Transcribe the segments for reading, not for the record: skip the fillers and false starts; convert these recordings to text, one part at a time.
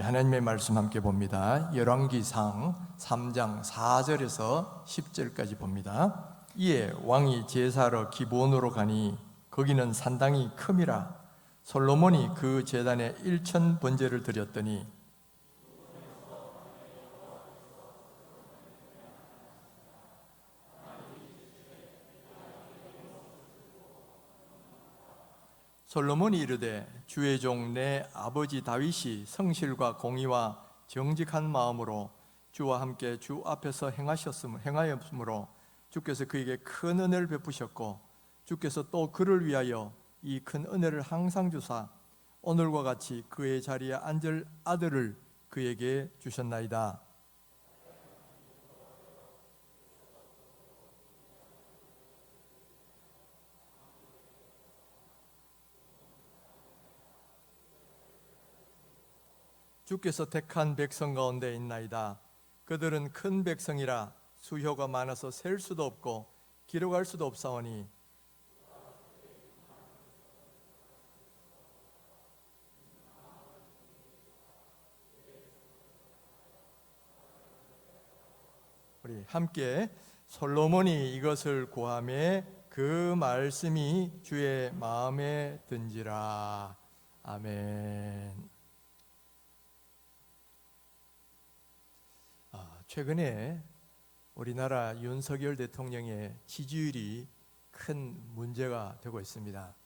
우리 하나님의 말씀 함께 봅니다. 열왕기상 3장 4절에서 10절까지 봅니다. 이에 왕이 제사하러 기브온으로 가니 거기는 산당이 큼이라. 솔로몬이 그 제단에 1천 번제를 드렸더니 솔로몬이 이르되 주의 종 내 아버지 다윗이 성실과 공의와 정직한 마음으로 주와 함께 주 앞에서 행하였으므로 주께서 그에게 큰 은혜를 베푸셨고 주께서 또 그를 위하여 이 큰 은혜를 항상 주사 오늘과 같이 그의 자리에 앉을 아들을 그에게 주셨나이다. 주께서 택한 백성 가운데 있나이다. 그들은 큰 백성이라 수효가 많아서 셀 수도 없고 기록할 수도 없사오니 우리 함께 솔로몬이 이것을 구하매 그 말씀이 주의 마음에 든지라. 아멘. 최근에 우리나라 윤석열 대통령의 지지율이 큰 문제가 되고 있습니다.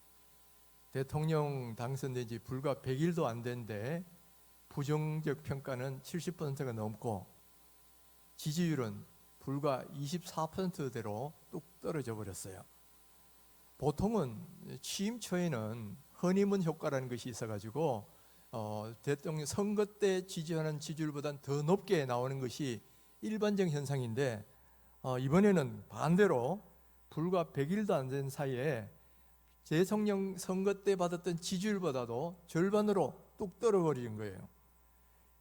대통령 당선된 지 불과 100일도 안 됐는데 부정적 평가는 70%가 넘고 지지율은 불과 24%대로 뚝 떨어져 버렸어요. 보통은 취임 초에는 허니문 효과라는 것이 있어가지고 대통령 선거 때 지지하는 지지율보다는 더 높게 나오는 것이 일반적 현상인데 이번에는 반대로 불과 100일도 안 된 사이에 대통령 선거 때 받았던 지지율보다도 절반으로 뚝 떨어버린 거예요.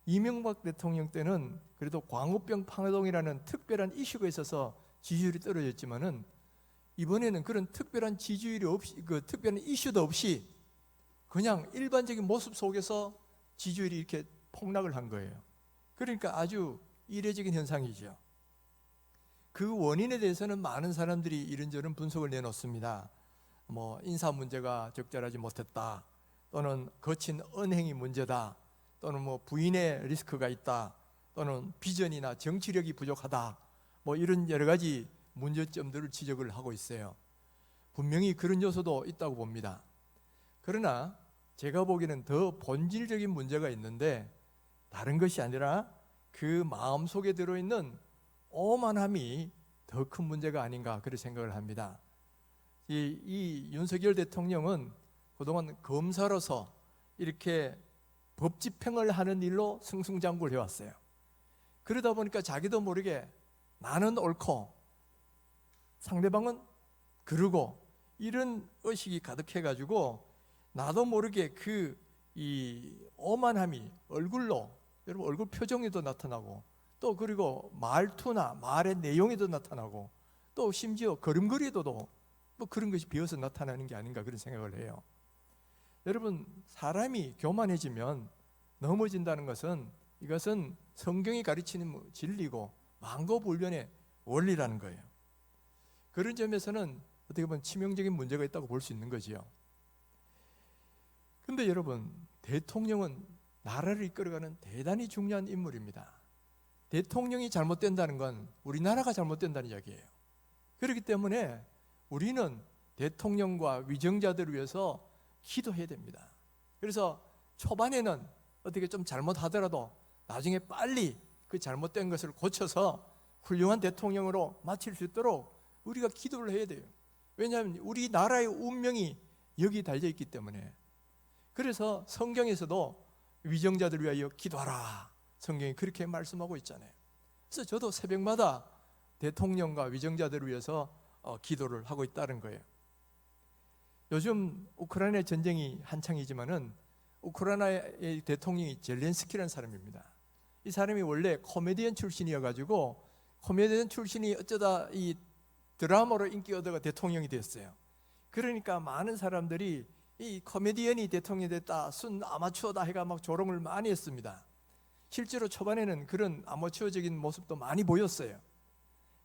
이명박 대통령 때는 그래도 광우병 파동이라는 특별한 이슈가 있어서 지지율이 떨어졌지만은 이번에는 그런 특별한 지지율이 없이, 특별한 이슈도 없이 그냥 일반적인 모습 속에서 지지율이 이렇게 폭락을 한 거예요. 그러니까 아주 이례적인 현상이죠. 그 원인에 대해서는 많은 사람들이 이런저런 분석을 내놓습니다. 인사 문제가 적절하지 못했다, 또는 거친 언행이 문제다, 또는 부인의 리스크가 있다, 또는 비전이나 정치력이 부족하다, 이런 여러 가지 문제점들을 지적을 하고 있어요. 분명히 그런 요소도 있다고 봅니다. 그러나 제가 보기에는 더 본질적인 문제가 있는데 다른 것이 아니라 그 마음속에 들어있는 오만함이 더 큰 문제가 아닌가 그렇게 생각을 합니다. 이 윤석열 대통령은 그동안 검사로서 이렇게 법 집행을 하는 일로 승승장구를 해왔어요. 그러다 보니까 자기도 모르게 나는 옳고 상대방은 그르고 이런 의식이 가득해가지고 나도 모르게 이 오만함이 얼굴로, 여러분 얼굴 표정에도 나타나고 또 그리고 말투나 말의 내용에도 나타나고 또 심지어 걸음걸이에도 그런 것이 비어서 나타나는 게 아닌가 그런 생각을 해요. 여러분 사람이 교만해지면 넘어진다는 것은 이것은 성경이 가르치는 진리고 만고불변의 원리라는 거예요. 그런 점에서는 어떻게 보면 치명적인 문제가 있다고 볼 수 있는 거지요. 근데 여러분 대통령은 나라를 이끌어가는 대단히 중요한 인물입니다. 대통령이 잘못된다는 건 우리나라가 잘못된다는 이야기예요. 그렇기 때문에 우리는 대통령과 위정자들을 위해서 기도해야 됩니다. 그래서 초반에는 어떻게 좀 잘못하더라도 나중에 빨리 그 잘못된 것을 고쳐서 훌륭한 대통령으로 마칠 수 있도록 우리가 기도를 해야 돼요. 왜냐하면 우리나라의 운명이 여기 달려 있기 때문에. 그래서 성경에서도 위정자들 위하여 기도하라, 성경이 그렇게 말씀하고 있잖아요. 그래서 저도 새벽마다 대통령과 위정자들을 위해서 기도를 하고 있다는 거예요. 요즘 우크라이나 전쟁이 한창이지만은 우크라이나의 대통령이 젤렌스키라는 사람입니다. 이 사람이 원래 코미디언 출신이어가지고 코미디언 출신이 어쩌다 이 드라마로 인기 얻어가 대통령이 됐어요. 그러니까 많은 사람들이 이 코미디언이 대통령이 됐다, 순 아마추어다 해가 막 조롱을 많이 했습니다. 실제로 초반에는 그런 아마추어적인 모습도 많이 보였어요.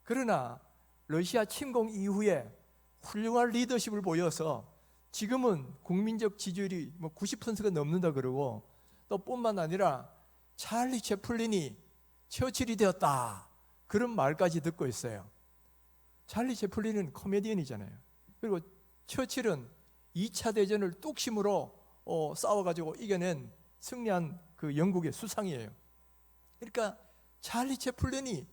그러나 러시아 침공 이후에 훌륭한 리더십을 보여서 지금은 국민적 지지율이 90%가 넘는다 그러고, 또 뿐만 아니라 찰리 채플린이 처칠이 되었다, 그런 말까지 듣고 있어요. 찰리 채플린은 코미디언이잖아요. 그리고 처칠은 2차 대전을 뚝심으로 싸워가지고 이겨낸 승리한 그 영국의 수상이에요. 그러니까 찰리 채플린이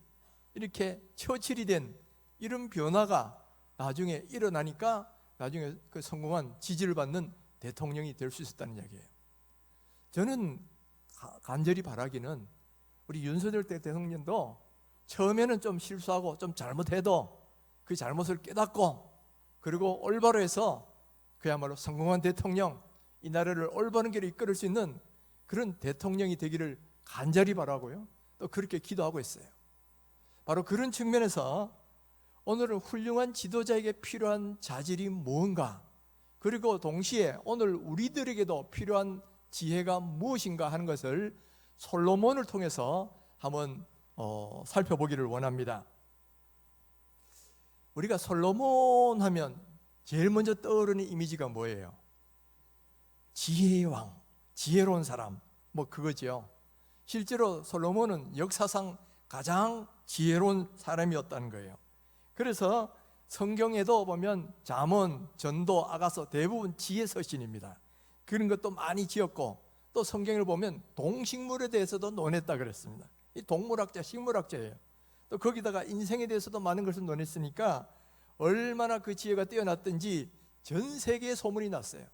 이렇게 처칠이 된 이런 변화가 나중에 일어나니까 나중에 그 성공한 지지를 받는 대통령이 될 수 있었다는 이야기예요. 저는 간절히 바라기는 우리 윤석열 대통령도 처음에는 좀 실수하고 좀 잘못해도 그 잘못을 깨닫고, 그리고 올바로 해서 그야말로 성공한 대통령, 이 나라를 올바른 길로 이끌을 수 있는 그런 대통령이 되기를 간절히 바라고요, 또 그렇게 기도하고 있어요. 바로 그런 측면에서 오늘은 훌륭한 지도자에게 필요한 자질이 무엇인가, 그리고 동시에 오늘 우리들에게도 필요한 지혜가 무엇인가 하는 것을 솔로몬을 통해서 한번 살펴보기를 원합니다. 우리가 솔로몬 하면 제일 먼저 떠오르는 이미지가 뭐예요? 지혜의 왕, 지혜로운 사람, 그거죠. 실제로 솔로몬은 역사상 가장 지혜로운 사람이었다는 거예요. 그래서 성경에도 보면 잠언, 전도, 아가서 대부분 지혜 서신입니다. 그런 것도 많이 지었고, 또 성경을 보면 동식물에 대해서도 논했다 그랬습니다. 이 동물학자, 식물학자예요. 또 거기다가 인생에 대해서도 많은 것을 논했으니까 얼마나 그 지혜가 뛰어났든지 전 세계에 소문이 났어요.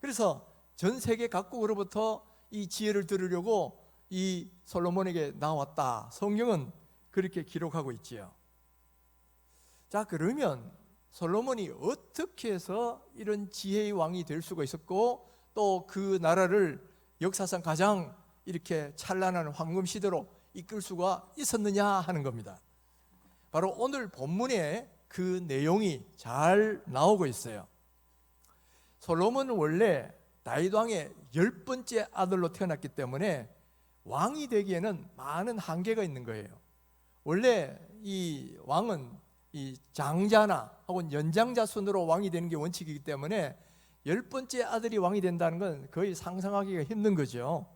그래서 전 세계 각국으로부터 이 지혜를 들으려고 이 솔로몬에게 나왔다, 성경은 그렇게 기록하고 있지요. 자, 그러면 솔로몬이 어떻게 해서 이런 지혜의 왕이 될 수가 있었고, 또 그 나라를 역사상 가장 이렇게 찬란한 황금 시대로 이끌 수가 있었느냐 하는 겁니다. 바로 오늘 본문에 그 내용이 잘 나오고 있어요. 솔로몬은 원래 다윗 왕의 10번째 아들로 태어났기 때문에 왕이 되기에는 많은 한계가 있는 거예요. 원래 이 왕은 이 장자나 혹은 연장자 순으로 왕이 되는 게 원칙이기 때문에 10번째 아들이 왕이 된다는 건 거의 상상하기가 힘든 거죠.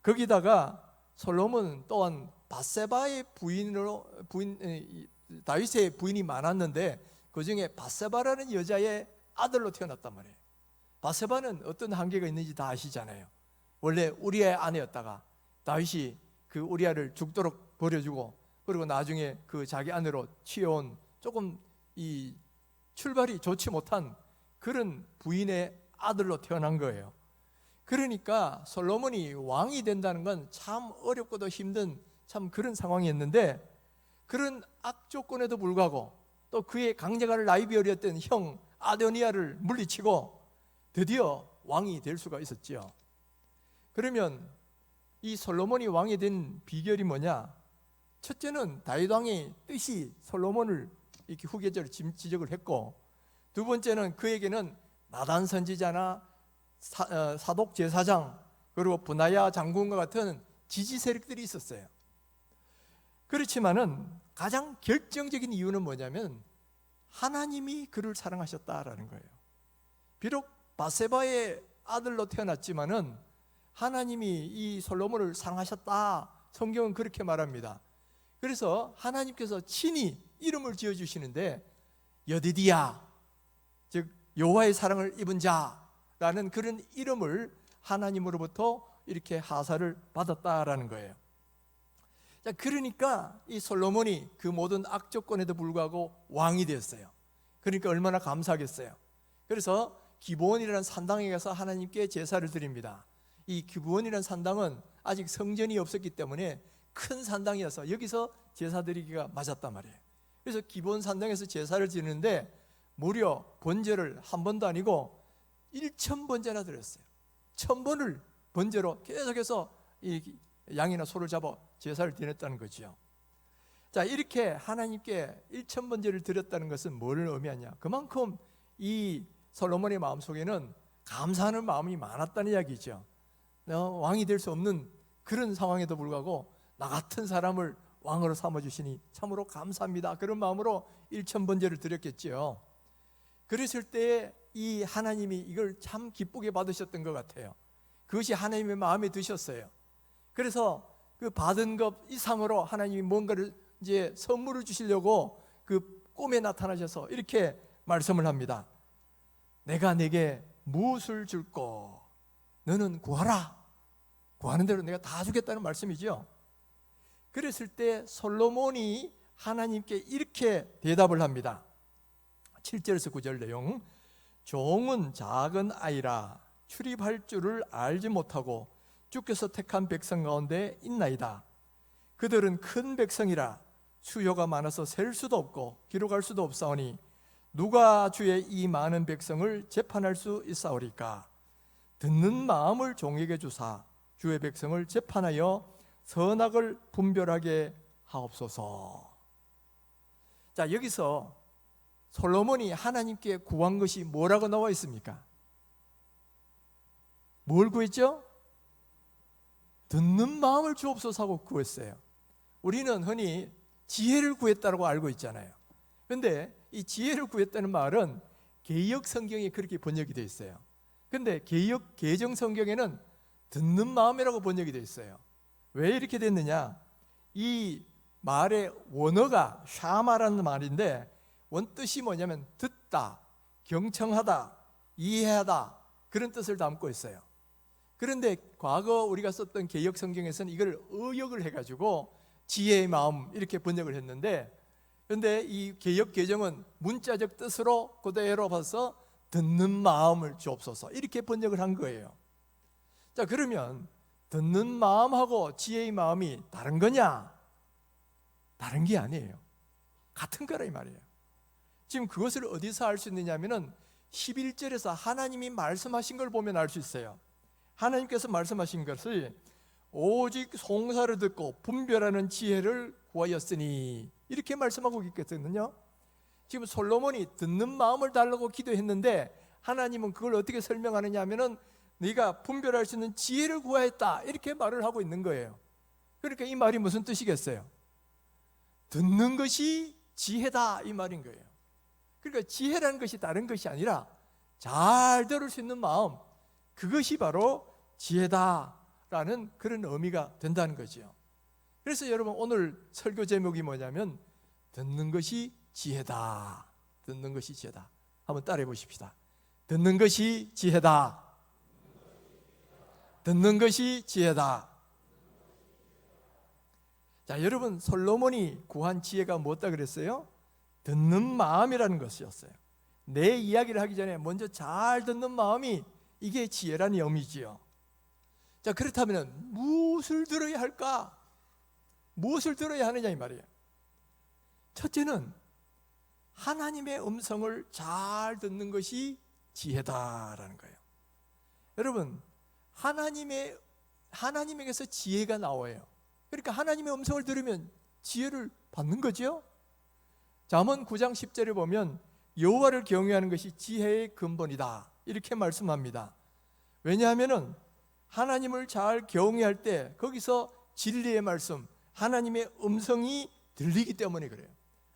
거기다가 솔로몬은 또한 밧세바의 다윗의 부인이 많았는데 그 중에 밧세바라는 여자의 아들로 태어났단 말이에요. 밧세바는 어떤 한계가 있는지 다 아시잖아요. 원래 우리아의 아내였다가 다윗이 그 우리아를 죽도록 버려주고, 그리고 나중에 그 자기 아내로 취해온 조금 이 출발이 좋지 못한 그런 부인의 아들로 태어난 거예요. 그러니까 솔로몬이 왕이 된다는 건 참 어렵고도 힘든 참 그런 상황이었는데, 그런 악조건에도 불구하고 또 그의 강제갈 라이비얼이었던 형 아도니아를 물리치고 드디어 왕이 될 수가 있었죠. 그러면 이 솔로몬이 왕이 된 비결이 뭐냐? 첫째는 다윗 왕의 뜻이 솔로몬을 이렇게 후계자로 지적을 했고, 두 번째는 그에게는 나단 선지자나 사독 제사장, 그리고 분하야 장군과 같은 지지 세력들이 있었어요. 그렇지만은 가장 결정적인 이유는 뭐냐면 하나님이 그를 사랑하셨다라는 거예요. 비록 밧세바의 아들로 태어났지만은 하나님이 이 솔로몬을 사랑하셨다, 성경은 그렇게 말합니다. 그래서 하나님께서 친히 이름을 지어주시는데 여디디야, 즉 여호와의 사랑을 입은 자라는 그런 이름을 하나님으로부터 이렇게 하사를 받았다라는 거예요. 자, 그러니까 이 솔로몬이 그 모든 악조건에도 불구하고 왕이 되었어요. 그러니까 얼마나 감사하겠어요. 그래서 기브온이라는 산당에 가서 하나님께 제사를 드립니다. 이 기브온이라는 산당은 아직 성전이 없었기 때문에 큰 산당이어서 여기서 제사 드리기가 맞았단 말이에요. 그래서 기브온 산당에서 제사를 드리는데 무려 번제를 한 번도 아니고 1000번제나 드렸어요. 1000번을 번제로 계속해서 이 양이나 소를 잡아 제사를 드렸다는 거죠. 자, 이렇게 하나님께 1000번제를 드렸다는 것은 뭘 의미하냐? 그만큼 이 솔로몬의 마음속에는 감사하는 마음이 많았다는 이야기죠. 왕이 될 수 없는 그런 상황에도 불구하고 나 같은 사람을 왕으로 삼아주시니 참으로 감사합니다. 그런 마음으로 일천번제를 드렸겠지요. 그랬을 때 이 하나님이 이걸 참 기쁘게 받으셨던 것 같아요. 그것이 하나님의 마음에 드셨어요. 그래서 그 받은 것 이상으로 하나님이 뭔가를 이제 선물을 주시려고 그 꿈에 나타나셔서 이렇게 말씀을 합니다. 내가 내게 무엇을 줄꼬? 너는 구하라. 구하는 대로 내가 다 주겠다는 말씀이죠. 그랬을 때 솔로몬이 하나님께 이렇게 대답을 합니다. 7절에서 9절 내용. 종은 작은 아이라 출입할 줄을 알지 못하고 주께서 택한 백성 가운데 있나이다. 그들은 큰 백성이라 수요가 많아서 셀 수도 없고 기록할 수도 없사오니 누가 주의 이 많은 백성을 재판할 수 있사오리까? 듣는 마음을 종에게 주사 주의 백성을 재판하여 선악을 분별하게 하옵소서. 자, 여기서 솔로몬이 하나님께 구한 것이 뭐라고 나와 있습니까? 뭘 구했죠? 듣는 마음을 주옵소서 하고 구했어요. 우리는 흔히 지혜를 구했다고 알고 있잖아요. 그런데 이 지혜를 구했다는 말은 개역 성경에 그렇게 번역이 되어 있어요. 그런데 개역 개정 성경에는 듣는 마음이라고 번역이 되어 있어요. 왜 이렇게 됐느냐? 이 말의 원어가 샤마라는 말인데 원뜻이 뭐냐면 듣다, 경청하다, 이해하다 그런 뜻을 담고 있어요. 그런데 과거 우리가 썼던 개역 성경에서는 이걸 의역을 해가지고 지혜의 마음 이렇게 번역을 했는데, 그런데 이 개역 개정은 문자적 뜻으로 그대로 봐서 듣는 마음을 주옵소서 이렇게 번역을 한 거예요. 자, 그러면 듣는 마음하고 지혜의 마음이 다른 거냐? 다른 게 아니에요. 같은 거라 이 말이에요. 지금 그것을 어디서 알 수 있느냐면은 11절에서 하나님이 말씀하신 걸 보면 알 수 있어요. 하나님께서 말씀하신 것을 오직 송사를 듣고 분별하는 지혜를 구하였으니 이렇게 말씀하고 있거든요. 지금 솔로몬이 듣는 마음을 달라고 기도했는데 하나님은 그걸 어떻게 설명하느냐 하면은 네가 분별할 수 있는 지혜를 구하였다 이렇게 말을 하고 있는 거예요. 그러니까 이 말이 무슨 뜻이겠어요? 듣는 것이 지혜다 이 말인 거예요. 그러니까 지혜라는 것이 다른 것이 아니라 잘 들을 수 있는 마음, 그것이 바로 지혜다라는 그런 의미가 된다는 거죠. 그래서 여러분 오늘 설교 제목이 뭐냐면 듣는 것이 지혜다. 듣는 것이 지혜다. 한번 따라해 보십시다. 듣는 것이 지혜다. 듣는 것이 지혜다. 자, 여러분 솔로몬이 구한 지혜가 뭐다 그랬어요? 듣는 마음이라는 것이었어요. 내 이야기를 하기 전에 먼저 잘 듣는 마음이 이게 지혜라는 의미지요. 자, 그렇다면 무엇을 들어야 할까? 무엇을 들어야 하느냐 이 말이에요. 첫째는 하나님의 음성을 잘 듣는 것이 지혜다라는 거예요. 여러분, 하나님에게서 지혜가 나와요. 그러니까 하나님의 음성을 들으면 지혜를 받는 거죠. 잠언 9장 10절에 보면 여호와를 경외하는 것이 지혜의 근본이다 이렇게 말씀합니다. 왜냐하면은 하나님을 잘 경외할 때 거기서 진리의 말씀, 하나님의 음성이 들리기 때문에 그래요.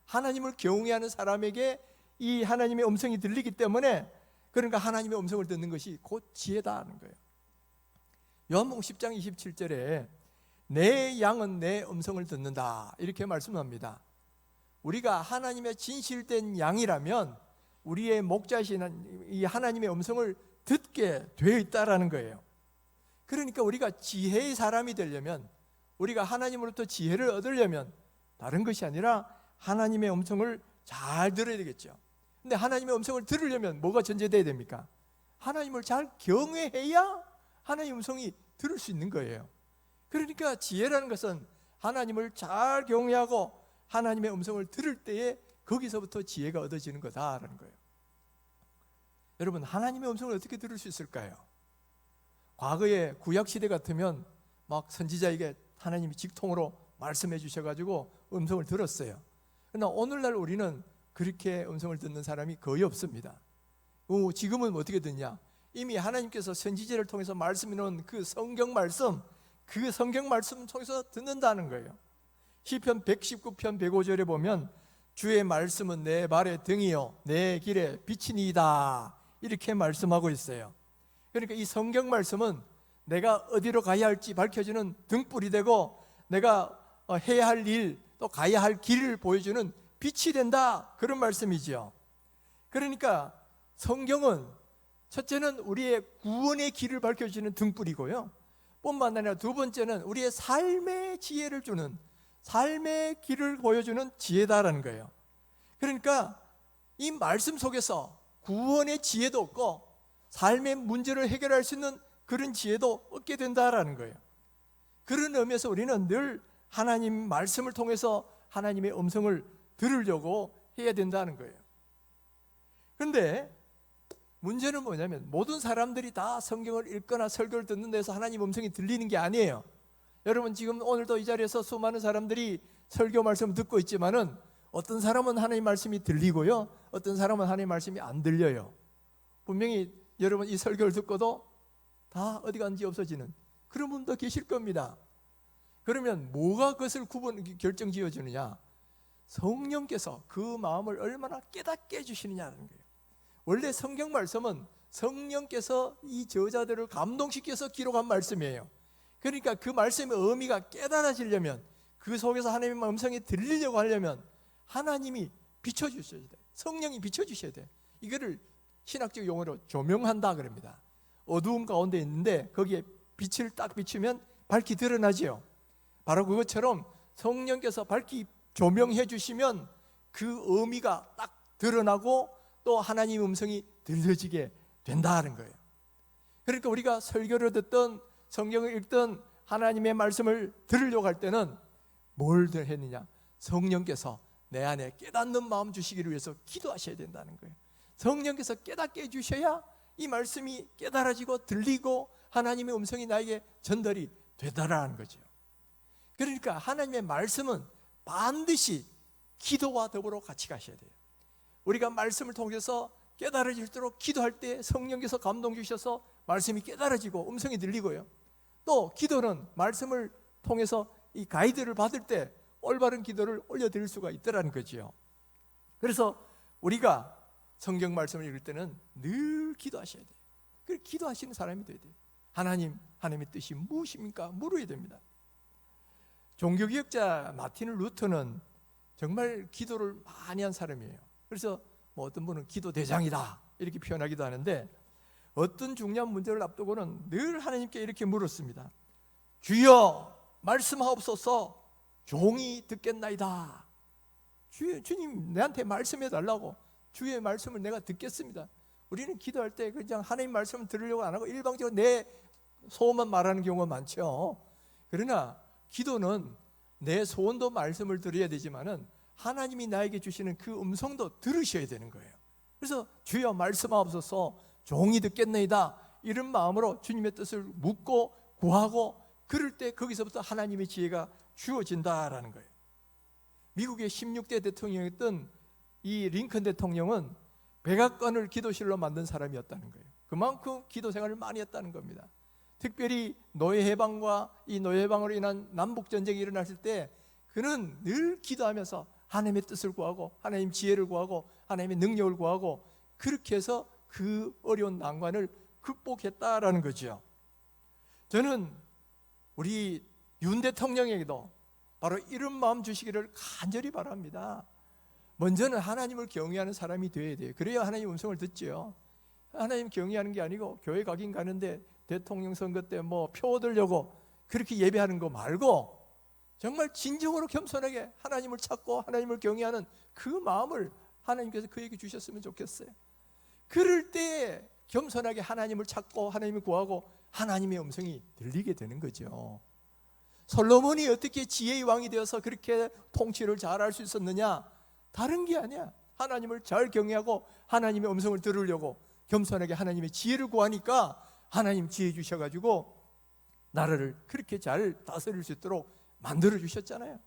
하나님을 경외하는 사람에게 이 하나님의 음성이 들리기 때문에, 그러니까 하나님의 음성을 듣는 것이 곧 지혜다는 거예요. 요한복음 10장 27절에 내 양은 내 음성을 듣는다 이렇게 말씀합니다. 우리가 하나님의 진실된 양이라면 우리의 목자이신 이 하나님의 음성을 듣게 되어 있다라는 거예요. 그러니까 우리가 지혜의 사람이 되려면, 우리가 하나님으로부터 지혜를 얻으려면 다른 것이 아니라 하나님의 음성을 잘 들어야 되겠죠. 근데 하나님의 음성을 들으려면 뭐가 전제돼야 됩니까? 하나님을 잘 경외해야 하나님의 음성이 들을 수 있는 거예요. 그러니까 지혜라는 것은 하나님을 잘 경외하고 하나님의 음성을 들을 때에 거기서부터 지혜가 얻어지는 거다라는 거예요. 여러분, 하나님의 음성을 어떻게 들을 수 있을까요? 과거에 구약시대 같으면 막 선지자에게 하나님이 직통으로 말씀해 주셔가지고 음성을 들었어요. 그러나 오늘날 우리는 그렇게 음성을 듣는 사람이 거의 없습니다. 지금은 어떻게 듣냐? 이미 하나님께서 선지자를 통해서 말씀해 놓은 그 성경 말씀, 그 성경 말씀을 통해서 듣는다는 거예요. 시편 119편 105절에 보면 주의 말씀은 내 발의 등이요 내 길에 빛이니이다, 이렇게 말씀하고 있어요. 그러니까 이 성경 말씀은 내가 어디로 가야 할지 밝혀주는 등불이 되고, 내가 해야 할 일, 또 가야 할 길을 보여주는 빛이 된다, 그런 말씀이지요. 그러니까 성경은 첫째는 우리의 구원의 길을 밝혀주는 등불이고요, 뿐만 아니라 두 번째는 우리의 삶의 지혜를 주는, 삶의 길을 보여주는 지혜다라는 거예요. 그러니까 이 말씀 속에서 구원의 지혜도 얻고 삶의 문제를 해결할 수 있는 그런 지혜도 얻게 된다라는 거예요. 그런 의미에서 우리는 늘 하나님 말씀을 통해서 하나님의 음성을 들으려고 해야 된다는 거예요. 그런데 문제는 뭐냐면 모든 사람들이 다 성경을 읽거나 설교를 듣는 데서 하나님 음성이 들리는 게 아니에요. 여러분, 지금 오늘도 이 자리에서 수많은 사람들이 설교 말씀을 듣고 있지만은 어떤 사람은 하나님 말씀이 들리고요, 어떤 사람은 하나님 말씀이 안 들려요. 분명히 여러분 이 설교를 듣고도 다 어디 간지 없어지는 그런 분도 계실 겁니다. 그러면 뭐가 그것을 결정 지어주느냐? 성령께서 그 마음을 얼마나 깨닫게 해주시느냐는 거예요. 원래 성경 말씀은 성령께서 이 저자들을 감동시켜서 기록한 말씀이에요. 그러니까 그 말씀의 의미가 깨달아지려면, 그 속에서 하나님의 음성이 들리려고 하려면 하나님이 비춰주셔야 돼요. 성령이 비춰주셔야 돼요. 이거를 신학적 용어로 조명한다 그럽니다. 어두움 가운데 있는데 거기에 빛을 딱 비추면 밝게 드러나지요. 바로 그것처럼 성령께서 밝게 조명해 주시면 그 의미가 딱 드러나고 또 하나님의 음성이 들려지게 된다는 거예요. 그러니까 우리가 설교를 듣든 성경을 읽든 하나님의 말씀을 들으려고 할 때는 뭘 했느냐? 성령께서 내 안에 깨닫는 마음 주시기를 위해서 기도하셔야 된다는 거예요. 성령께서 깨닫게 해주셔야 이 말씀이 깨달아지고 들리고 하나님의 음성이 나에게 전달이 되더라는 거죠. 그러니까 하나님의 말씀은 반드시 기도와 더불어 같이 가셔야 돼요. 우리가 말씀을 통해서 깨달아질수록 기도할 때 성령께서 감동 주셔서 말씀이 깨달아지고 음성이 들리고요, 또 기도는 말씀을 통해서 이 가이드를 받을 때 올바른 기도를 올려드릴 수가 있더라는 거죠. 그래서 우리가 성경 말씀을 읽을 때는 늘 기도하셔야 돼요. 그렇게 기도하시는 사람이 돼야 돼요. 하나님의 뜻이 무엇입니까? 물어야 됩니다. 종교개혁자 마틴 루터는 정말 기도를 많이 한 사람이에요. 그래서 어떤 분은 기도 대장이다 이렇게 표현하기도 하는데, 어떤 중요한 문제를 앞두고는 늘 하나님께 이렇게 물었습니다. 주여 말씀하옵소서, 종이 듣겠나이다. 주님 내한테 말씀해 달라고, 주의 말씀을 내가 듣겠습니다. 우리는 기도할 때 그냥 하나님 말씀을 들으려고 안 하고 일방적으로 내 소원만 말하는 경우가 많죠. 그러나 기도는 내 소원도 말씀을 들어야 되지만은 하나님이 나에게 주시는 그 음성도 들으셔야 되는 거예요. 그래서 주여 말씀하옵소서, 종이 듣겠나이다, 이런 마음으로 주님의 뜻을 묻고 구하고, 그럴 때 거기서부터 하나님의 지혜가 주어진다라는 거예요. 미국의 16대 대통령이었던 이 링컨 대통령은 백악관을 기도실로 만든 사람이었다는 거예요. 그만큼 기도 생활을 많이 했다는 겁니다. 특별히 노예 해방과 이 노예 해방으로 인한 남북 전쟁이 일어났을 때 그는 늘 기도하면서 하나님의 뜻을 구하고 하나님 지혜를 구하고 하나님의 능력을 구하고, 그렇게 해서 그 어려운 난관을 극복했다라는 거죠. 저는 우리 윤 대통령에게도 바로 이런 마음 주시기를 간절히 바랍니다. 먼저는 하나님을 경외하는 사람이 되어야 돼요. 그래야 하나님 음성을 듣죠. 하나님 경외하는 게 아니고 교회 가긴 가는데 대통령 선거 때 표 얻으려고 그렇게 예배하는 거 말고 정말 진정으로 겸손하게 하나님을 찾고 하나님을 경외하는 그 마음을 하나님께서 그에게 주셨으면 좋겠어요. 그럴 때 겸손하게 하나님을 찾고 하나님을 구하고 하나님의 음성이 들리게 되는 거죠. 솔로몬이 어떻게 지혜의 왕이 되어서 그렇게 통치를 잘할 수 있었느냐? 다른 게 아니야. 하나님을 잘 경외하고 하나님의 음성을 들으려고 겸손하게 하나님의 지혜를 구하니까 하나님 지혜 주셔가지고 나라를 그렇게 잘 다스릴 수 있도록 만들어 주셨잖아요.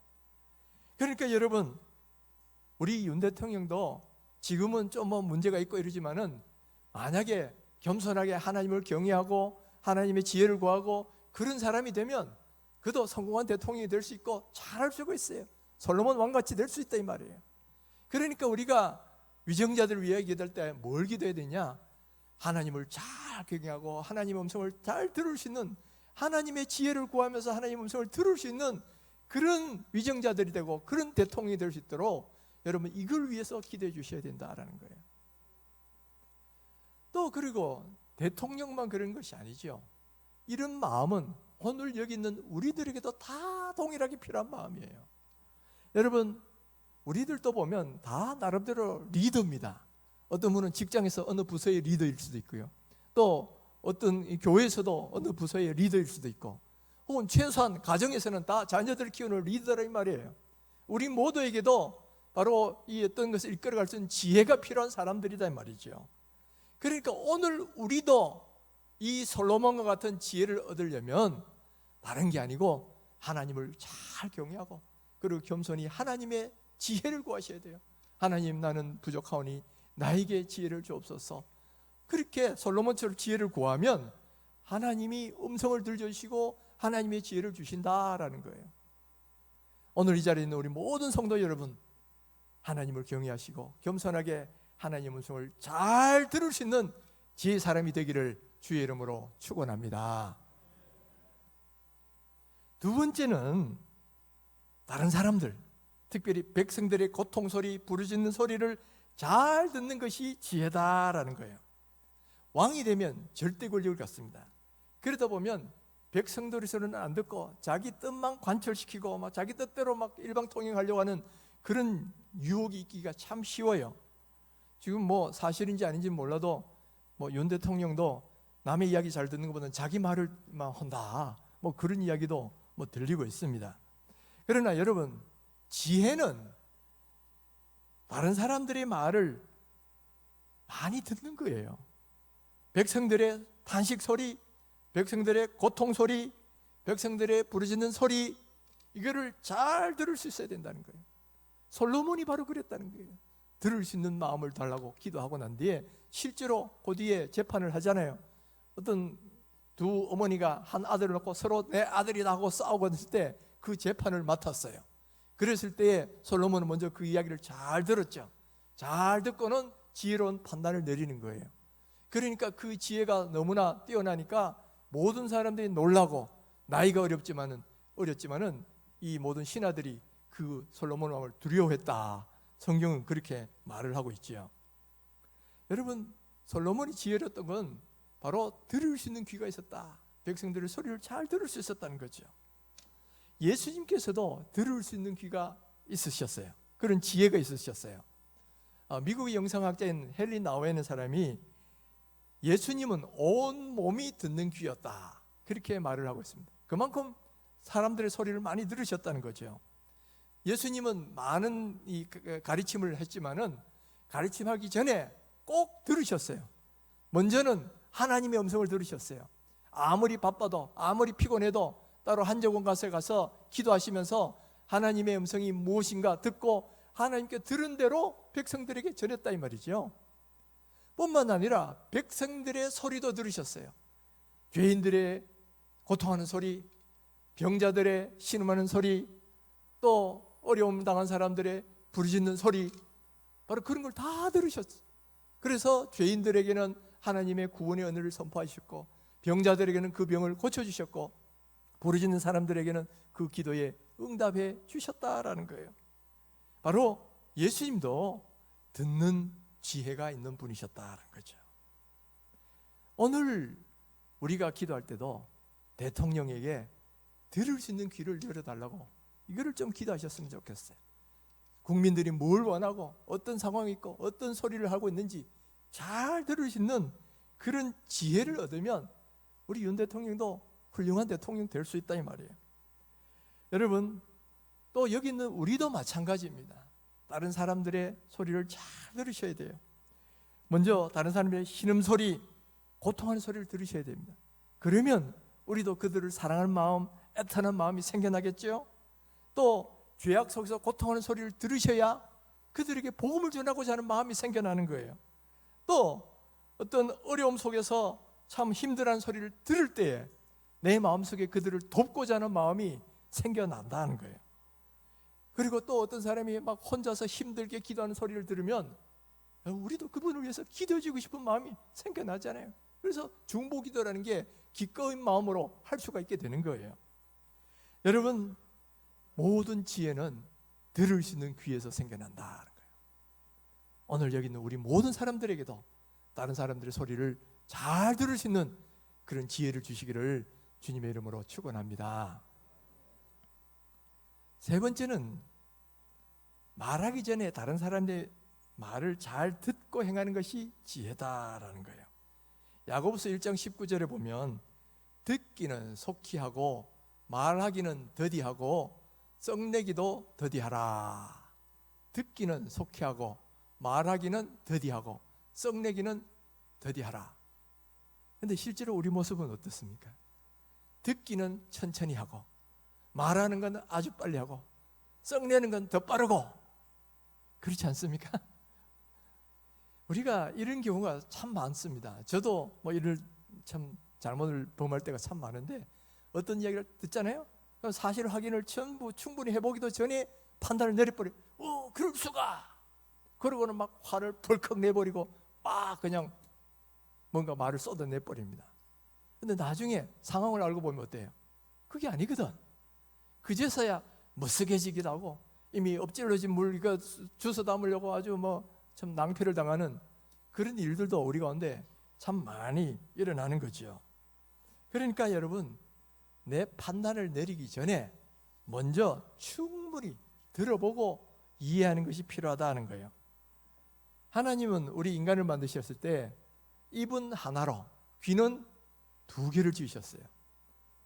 그러니까 여러분, 우리 윤 대통령도 지금은 좀 문제가 있고 이러지만은 만약에 겸손하게 하나님을 경외하고 하나님의 지혜를 구하고 그런 사람이 되면 그도 성공한 대통령이 될 수 있고 잘할 수가 있어요. 솔로몬 왕같이 될 수 있다 이 말이에요. 그러니까 우리가 위정자들을 위해 기도할 때 뭘 기도해야 되냐? 하나님을 잘 경외하고 하나님의 음성을 잘 들을 수 있는, 하나님의 지혜를 구하면서 하나님의 음성을 들을 수 있는 그런 위정자들이 되고 그런 대통령이 될 수 있도록 여러분 이걸 위해서 기도해 주셔야 된다라는 거예요. 또 그리고 대통령만 그런 것이 아니죠. 이런 마음은 오늘 여기 있는 우리들에게도 다 동일하게 필요한 마음이에요. 여러분, 우리들도 보면 다 나름대로 리더입니다. 어떤 분은 직장에서 어느 부서의 리더일 수도 있고요. 또 어떤 교회에서도 어느 부서의 리더일 수도 있고, 혹은 최소한 가정에서는 다 자녀들을 키우는 리더라 이 말이에요. 우리 모두에게도 바로 이 어떤 것을 이끌어갈 수 있는 지혜가 필요한 사람들이다 이 말이죠. 그러니까 오늘 우리도 이 솔로몬과 같은 지혜를 얻으려면 다른 게 아니고 하나님을 잘 경외하고 그리고 겸손히 하나님의 지혜를 구하셔야 돼요. 하나님, 나는 부족하오니 나에게 지혜를 주옵소서. 그렇게 솔로몬처럼 지혜를 구하면 하나님이 음성을 들려주시고 하나님의 지혜를 주신다라는 거예요. 오늘 이 자리에 있는 우리 모든 성도 여러분, 하나님을 경외하시고 겸손하게 하나님의 음성을 잘 들을 수 있는 지혜의 사람이 되기를 주의 이름으로 축원합니다. 두 번째는 다른 사람들, 특별히 백성들의 고통 소리, 부르짖는 소리를 잘 듣는 것이 지혜다라는 거예요. 왕이 되면 절대 권력을 갖습니다. 그러다 보면 백성들의 소리는 안 듣고 자기 뜻만 관철시키고 막 자기 뜻대로 막 일방통행하려고 하는 그런 유혹이 있기가 참 쉬워요. 지금 뭐 사실인지 아닌지 몰라도 뭐 윤 대통령도 남의 이야기 잘 듣는 것보다는 자기 말을만 한다, 뭐 그런 이야기도 뭐 들리고 있습니다. 그러나 여러분, 지혜는 다른 사람들의 말을 많이 듣는 거예요. 백성들의 탄식 소리, 백성들의 고통 소리, 백성들의 부르짖는 소리, 이거를 잘 들을 수 있어야 된다는 거예요. 솔로몬이 바로 그랬다는 거예요. 들을 수 있는 마음을 달라고 기도하고 난 뒤에 실제로 그 뒤에 재판을 하잖아요. 어떤 두 어머니가 한 아들을 놓고 서로 내 아들이다 하고 싸우고 있을 때 그 재판을 맡았어요. 그랬을 때에 솔로몬은 먼저 그 이야기를 잘 들었죠. 잘 듣고는 지혜로운 판단을 내리는 거예요. 그러니까 그 지혜가 너무나 뛰어나니까 모든 사람들이 놀라고, 나이가 어렸지만은 이 모든 신하들이 그 솔로몬 왕을 두려워했다. 성경은 그렇게 말을 하고 있지요. 여러분, 솔로몬이 지혜로웠던 건 바로 들을 수 있는 귀가 있었다. 백성들의 소리를 잘 들을 수 있었다는 거죠. 예수님께서도 들을 수 있는 귀가 있으셨어요. 그런 지혜가 있으셨어요. 미국의 영상학자인 헨리 나우에는 사람이 예수님은 온 몸이 듣는 귀였다, 그렇게 말을 하고 있습니다. 그만큼 사람들의 소리를 많이 들으셨다는 거죠. 예수님은 많은 이 가르침을 했지만은 가르침하기 전에 꼭 들으셨어요. 먼저는 하나님의 음성을 들으셨어요. 아무리 바빠도 아무리 피곤해도 따로 한적원 가서 기도하시면서 하나님의 음성이 무엇인가 듣고 하나님께 들은 대로 백성들에게 전했다 이 말이죠. 뿐만 아니라 백성들의 소리도 들으셨어요. 죄인들의 고통하는 소리, 병자들의 신음하는 소리, 또 어려움 당한 사람들의 부르짖는 소리, 바로 그런 걸 다 들으셨어요. 그래서 죄인들에게는 하나님의 구원의 은혜를 선포하셨고, 병자들에게는 그 병을 고쳐주셨고, 부르짖는 사람들에게는 그 기도에 응답해 주셨다라는 거예요. 바로 예수님도 듣는 지혜가 있는 분이셨다는 거죠. 오늘 우리가 기도할 때도 대통령에게 들을 수 있는 귀를 열어달라고 이거를 좀 기도하셨으면 좋겠어요. 국민들이 뭘 원하고 어떤 상황이 있고 어떤 소리를 하고 있는지 잘 들을 수 있는 그런 지혜를 얻으면 우리 윤 대통령도 훌륭한 대통령 될 수 있다 이 말이에요. 여러분, 또 여기 있는 우리도 마찬가지입니다. 다른 사람들의 소리를 잘 들으셔야 돼요. 먼저 다른 사람의 신음소리, 고통하는 소리를 들으셔야 됩니다. 그러면 우리도 그들을 사랑하는 마음, 애타는 마음이 생겨나겠죠. 또 죄악 속에서 고통하는 소리를 들으셔야 그들에게 복음을 전하고자 하는 마음이 생겨나는 거예요. 또 어떤 어려움 속에서 참 힘들어하는 소리를 들을 때에 내 마음속에 그들을 돕고자 하는 마음이 생겨난다는 거예요. 그리고 또 어떤 사람이 막 혼자서 힘들게 기도하는 소리를 들으면 우리도 그분을 위해서 기도해주고 싶은 마음이 생겨나잖아요. 그래서 중보기도라는 게 기꺼운 마음으로 할 수가 있게 되는 거예요. 여러분, 모든 지혜는 들을 수 있는 귀에서 생겨난다는 거예요. 오늘 여기 있는 우리 모든 사람들에게도 다른 사람들의 소리를 잘 들을 수 있는 그런 지혜를 주시기를 주님의 이름으로 축원합니다. 세 번째는 말하기 전에 다른 사람의 말을 잘 듣고 행하는 것이 지혜다라는 거예요. 야고보서 1장 19절에 보면 듣기는 속히 하고 말하기는 더디하고 썩내기도 더디하라. 듣기는 속히 하고 말하기는 더디하고 썩내기는 더디하라. 그런데 실제로 우리 모습은 어떻습니까? 듣기는 천천히 하고 말하는 건 아주 빨리 하고 썩내는 건 더 빠르고, 그렇지 않습니까? 우리가 이런 경우가 참 많습니다. 저도 뭐 이를 참 잘못을 범할 때가 참 많은데, 어떤 이야기를 듣잖아요. 사실 확인을 전부 충분히 해보기도 전에 판단을 내려버려. 그럴 수가. 그러고는 막 화를 벌컥 내버리고 막 그냥 뭔가 말을 쏟아내버립니다. 근데 나중에 상황을 알고 보면 어때요? 그게 아니거든. 그제서야 머쓱해지기도 하고 이미 엎질러진 물 이거 주워 담으려고 아주 뭐 참 낭패를 당하는 그런 일들도 우리 가운데 참 많이 일어나는 거죠. 그러니까 여러분, 내 판단을 내리기 전에 먼저 충분히 들어보고 이해하는 것이 필요하다는 거예요. 하나님은 우리 인간을 만드셨을 때 입은 하나로 귀는 두 개를 지으셨어요.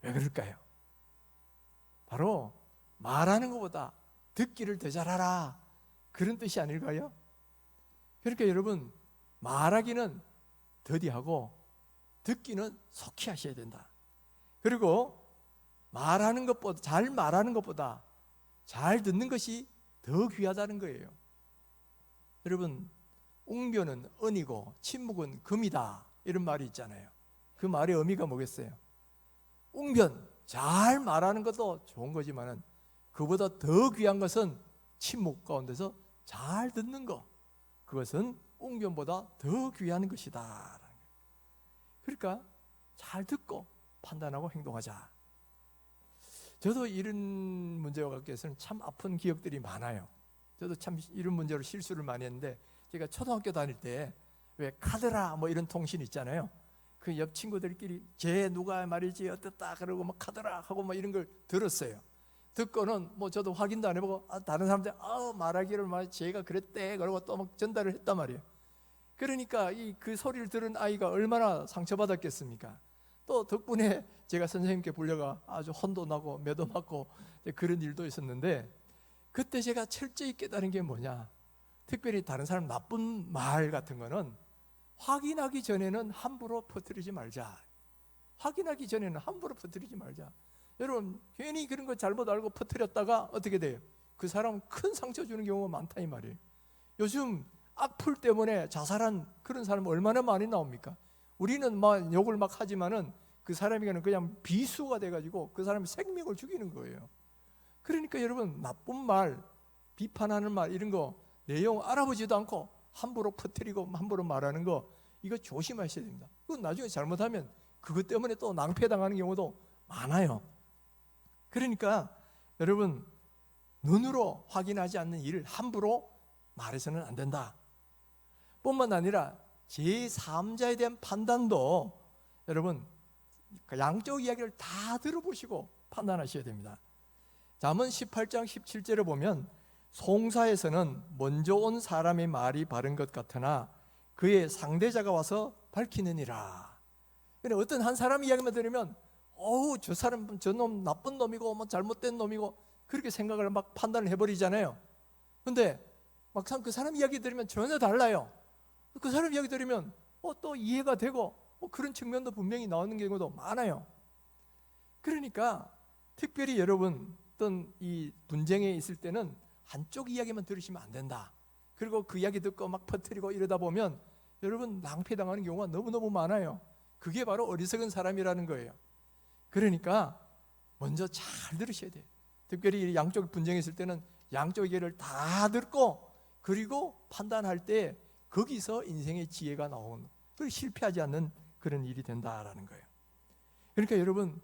왜 그럴까요? 바로 말하는 것보다 듣기를 더 잘하라, 그런 뜻이 아닐까요? 그러니까 여러분, 말하기는 더디하고 듣기는 속히 하셔야 된다. 그리고 말하는 것보다, 잘 말하는 것보다 잘 듣는 것이 더 귀하다는 거예요. 여러분, 웅변은 은이고 침묵은 금이다, 이런 말이 있잖아요. 그 말의 의미가 뭐겠어요? 웅변, 잘 말하는 것도 좋은 거지만은 그보다 더 귀한 것은 침묵 가운데서 잘 듣는 것, 그것은 웅변보다 더 귀한 것이다. 그러니까 잘 듣고 판단하고 행동하자. 저도 이런 문제와 관계해서는 참 아픈 기억들이 많아요. 저도 참 이런 문제로 실수를 많이 했는데, 제가 초등학교 다닐 때 왜 카드라 뭐 이런 통신 있잖아요. 그 옆 친구들끼리 쟤 누가 말이지 어땠다 그러고 막 카드라 하고 뭐 이런 걸 들었어요. 듣고는 뭐 저도 확인도 안 해보고 다른 사람들 말하기를 막 쟤가 그랬대 그러고 또 막 전달을 했단 말이에요. 그러니까 그 소리를 들은 아이가 얼마나 상처받았겠습니까? 또 덕분에 제가 선생님께 불려가 아주 혼도 나고 매도 맞고 그런 일도 있었는데, 그때 제가 철저히 깨달은 게 뭐냐, 특별히 다른 사람 나쁜 말 같은 거는 확인하기 전에는 함부로 퍼뜨리지 말자. 확인하기 전에는 함부로 퍼뜨리지 말자. 여러분, 괜히 그런 거 잘못 알고 퍼뜨렸다가 어떻게 돼요? 그 사람 큰 상처 주는 경우가 많다 이 말이에요. 요즘 악플 때문에 자살한 그런 사람 얼마나 많이 나옵니까? 우리는 막 욕을 막 하지만은 그 사람에게는 그냥 비수가 돼가지고 그 사람의 생명을 죽이는 거예요. 그러니까 여러분, 나쁜 말, 비판하는 말 이런 거 내용 알아보지도 않고 함부로 퍼뜨리고 함부로 말하는 거, 이거 조심하셔야 됩니다. 그건 나중에 잘못하면 그것 때문에 또 낭패당하는 경우도 많아요. 그러니까 여러분, 눈으로 확인하지 않는 일을 함부로 말해서는 안 된다. 뿐만 아니라 제3자에 대한 판단도 여러분 양쪽 이야기를 다 들어보시고 판단하셔야 됩니다. 잠언 18장 17절에 보면 송사에서는 먼저 온 사람의 말이 바른 것 같으나 그의 상대자가 와서 밝히느니라. 그러니까 어떤 한 사람 이야기만 들으면 저 사람 저놈 나쁜 놈이고 뭐 잘못된 놈이고 그렇게 생각을 막 판단을 해버리잖아요. 근데 막상 그 사람 이야기 들으면 전혀 달라요. 그 사람 이야기 들으면 또 이해가 되고 그런 측면도 분명히 나오는 경우도 많아요. 그러니까 특별히 여러분 어떤 이 분쟁에 있을 때는 한쪽 이야기만 들으시면 안 된다. 그리고 그 이야기 듣고 막 퍼뜨리고 이러다 보면 여러분 낭패당하는 경우가 너무너무 많아요. 그게 바로 어리석은 사람이라는 거예요. 그러니까 먼저 잘 들으셔야 돼요. 특별히 양쪽 분쟁이 있을 때는 양쪽 얘기를 다 듣고 그리고 판단할 때 거기서 인생의 지혜가 나오는, 그걸 실패하지 않는 그런 일이 된다라는 거예요. 그러니까 여러분,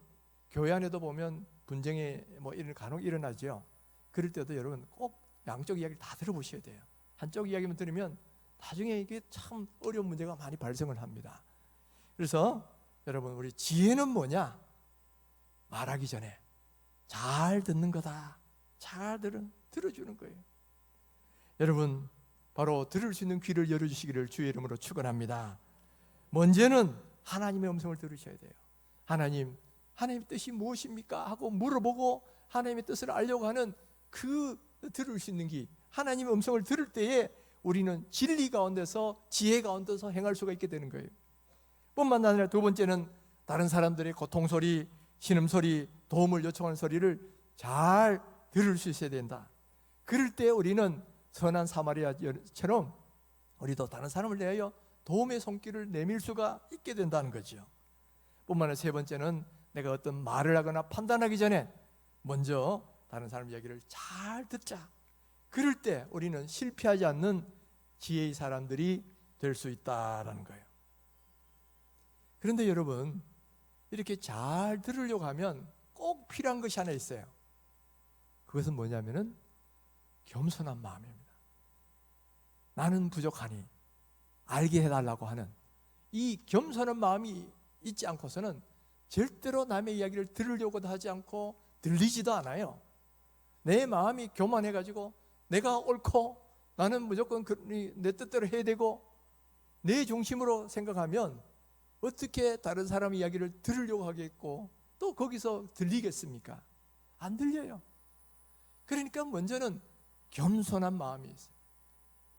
교회 안에도 보면 분쟁이 이런 간혹 일어나죠. 그럴 때도 여러분 꼭 양쪽 이야기를 다 들어보셔야 돼요. 한쪽 이야기만 들으면 나중에 이게 참 어려운 문제가 많이 발생을 합니다. 그래서 여러분, 우리 지혜는 뭐냐? 말하기 전에 잘 듣는 거다. 잘 들어주는 거예요. 여러분, 바로 들을 수 있는 귀를 열어주시기를 주의 이름으로 축원합니다. 먼저는 하나님의 음성을 들으셔야 돼요. 하나님의 뜻이 무엇입니까? 하고 물어보고 하나님의 뜻을 알려고 하는 그 들을 수 있는 귀, 하나님의 음성을 들을 때에 우리는 진리 가운데서 지혜 가운데서 행할 수가 있게 되는 거예요. 뿐만 아니라 두 번째는 다른 사람들의 고통소리, 신음소리, 도움을 요청하는 소리를 잘 들을 수 있어야 된다. 그럴 때 우리는 선한 사마리아처럼 우리도 다른 사람을 대하여 도움의 손길을 내밀 수가 있게 된다는 거죠. 뿐만 아니라 세 번째는 내가 어떤 말을 하거나 판단하기 전에 먼저 다른 사람 이야기를 잘 듣자. 그럴 때 우리는 실패하지 않는 지혜의 사람들이 될 수 있다라는 거예요. 그런데 여러분, 이렇게 잘 들으려고 하면 꼭 필요한 것이 하나 있어요. 그것은 뭐냐면은 겸손한 마음입니다. 나는 부족하니 알게 해달라고 하는 이 겸손한 마음이 있지 않고서는 절대로 남의 이야기를 들으려고도 하지 않고 들리지도 않아요. 내 마음이 교만해가지고 내가 옳고 나는 무조건 내 뜻대로 해야 되고 내 중심으로 생각하면 어떻게 다른 사람 이야기를 들으려고 하겠고 또 거기서 들리겠습니까? 안 들려요. 그러니까 먼저는 겸손한 마음이 있어요.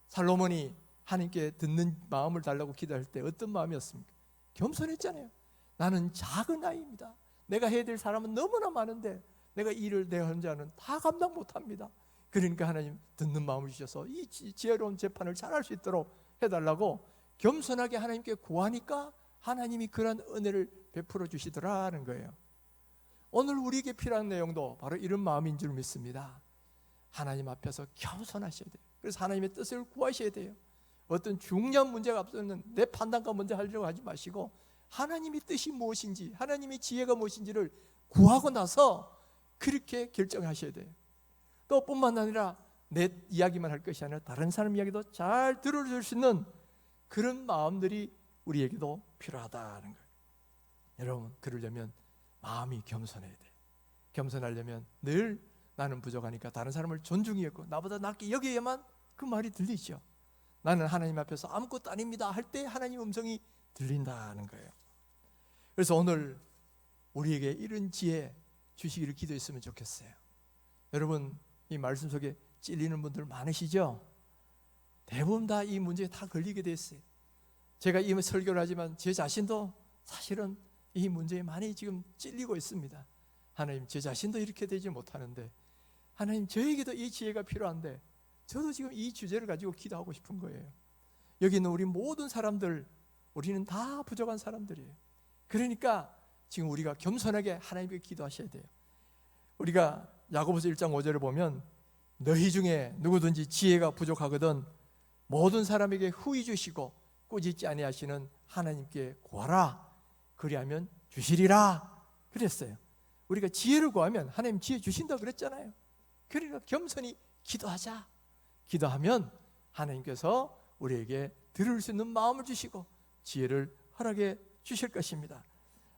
살로몬이 하나님께 듣는 마음을 달라고 기도할 때 어떤 마음이었습니까? 겸손했잖아요. 나는 작은 아이입니다. 내가 해야 될 사람은 너무나 많은데 내가 일을 내 혼자는 다 감당 못합니다. 그러니까 하나님 듣는 마음을 주셔서 이 지혜로운 재판을 잘할 수 있도록 해달라고 겸손하게 하나님께 구하니까 하나님이 그런 은혜를 베풀어 주시더라는 거예요. 오늘 우리에게 필요한 내용도 바로 이런 마음인 줄 믿습니다. 하나님 앞에서 겸손하셔야 돼요. 그래서 하나님의 뜻을 구하셔야 돼요. 어떤 중요한 문제가 앞서는 내 판단과 먼저 하려고 하지 마시고 하나님의 뜻이 무엇인지, 하나님의 지혜가 무엇인지를 구하고 나서 그렇게 결정하셔야 돼요. 또 뿐만 아니라 내 이야기만 할 것이 아니라 다른 사람 이야기도 잘 들어줄 수 있는 그런 마음들이 우리에게도 필요하다는 거예요. 여러분, 그러려면 마음이 겸손해야 돼요. 겸손하려면 늘 나는 부족하니까 다른 사람을 존중했고 나보다 낫게 여기에만 그 말이 들리죠. 나는 하나님 앞에서 아무것도 아닙니다 할 때 하나님 음성이 들린다는 거예요. 그래서 오늘 우리에게 이런 지혜 주시기를 기도했으면 좋겠어요. 여러분, 이 말씀 속에 찔리는 분들 많으시죠? 대부분 다 이 문제에 다 걸리게 됐어요. 제가 이 설교를 하지만 제 자신도 사실은 이 문제에 많이 지금 찔리고 있습니다. 하나님, 제 자신도 이렇게 되지 못하는데 하나님, 저에게도 이 지혜가 필요한데 저도 지금 이 주제를 가지고 기도하고 싶은 거예요. 여기 있는 우리 모든 사람들, 우리는 다 부족한 사람들이에요. 그러니까 지금 우리가 겸손하게 하나님께 기도하셔야 돼요. 우리가 야고보서 1장 5절을 보면 너희 중에 누구든지 지혜가 부족하거든 모든 사람에게 후히 주시고 꾸짖지 아니하시는 하나님께 구하라. 그리하면 주시리라 그랬어요. 우리가 지혜를 구하면 하나님 지혜 주신다고 그랬잖아요. 그러니까 겸손히 기도하자. 기도하면 하나님께서 우리에게 들을 수 있는 마음을 주시고 지혜를 허락해 주실 것입니다.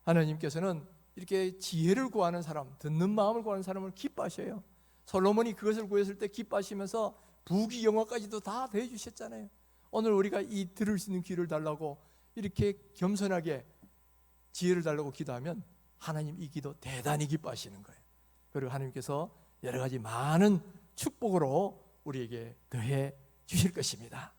하나님께서는 이렇게 지혜를 구하는 사람, 듣는 마음을 구하는 사람을 기뻐하셔요. 솔로몬이 그것을 구했을 때 기뻐하시면서 부귀 영화까지도 다 대해주셨잖아요. 오늘 우리가 이 들을 수 있는 귀를 달라고 이렇게 겸손하게 지혜를 달라고 기도하면 하나님 이 기도 대단히 기뻐하시는 거예요. 그리고 하나님께서 여러 가지 많은 축복으로 우리에게 더해 주실 것입니다.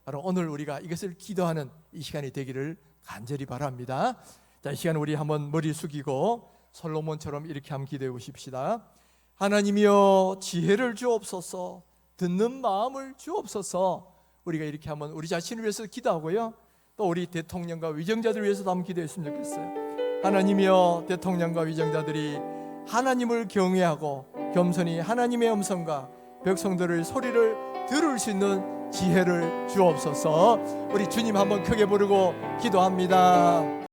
바로 오늘 우리가 이것을 기도하는 이 시간이 되기를 간절히 바랍니다. 자, 이 시간 우리 한번 머리 숙이고 솔로몬처럼 이렇게 한번 기도해 보십시다. 하나님이여 지혜를 주옵소서, 듣는 마음을 주옵소서. 우리가 이렇게 한번 우리 자신을 위해서 기도하고요, 또 우리 대통령과 위정자들을 위해서도 한번 기도했으면 좋겠어요. 하나님이여, 대통령과 위정자들이 하나님을 경외하고 겸손히 하나님의 음성과 백성들의 소리를 들을 수 있는 지혜를 주옵소서. 우리 주님 한번 크게 부르고 기도합니다.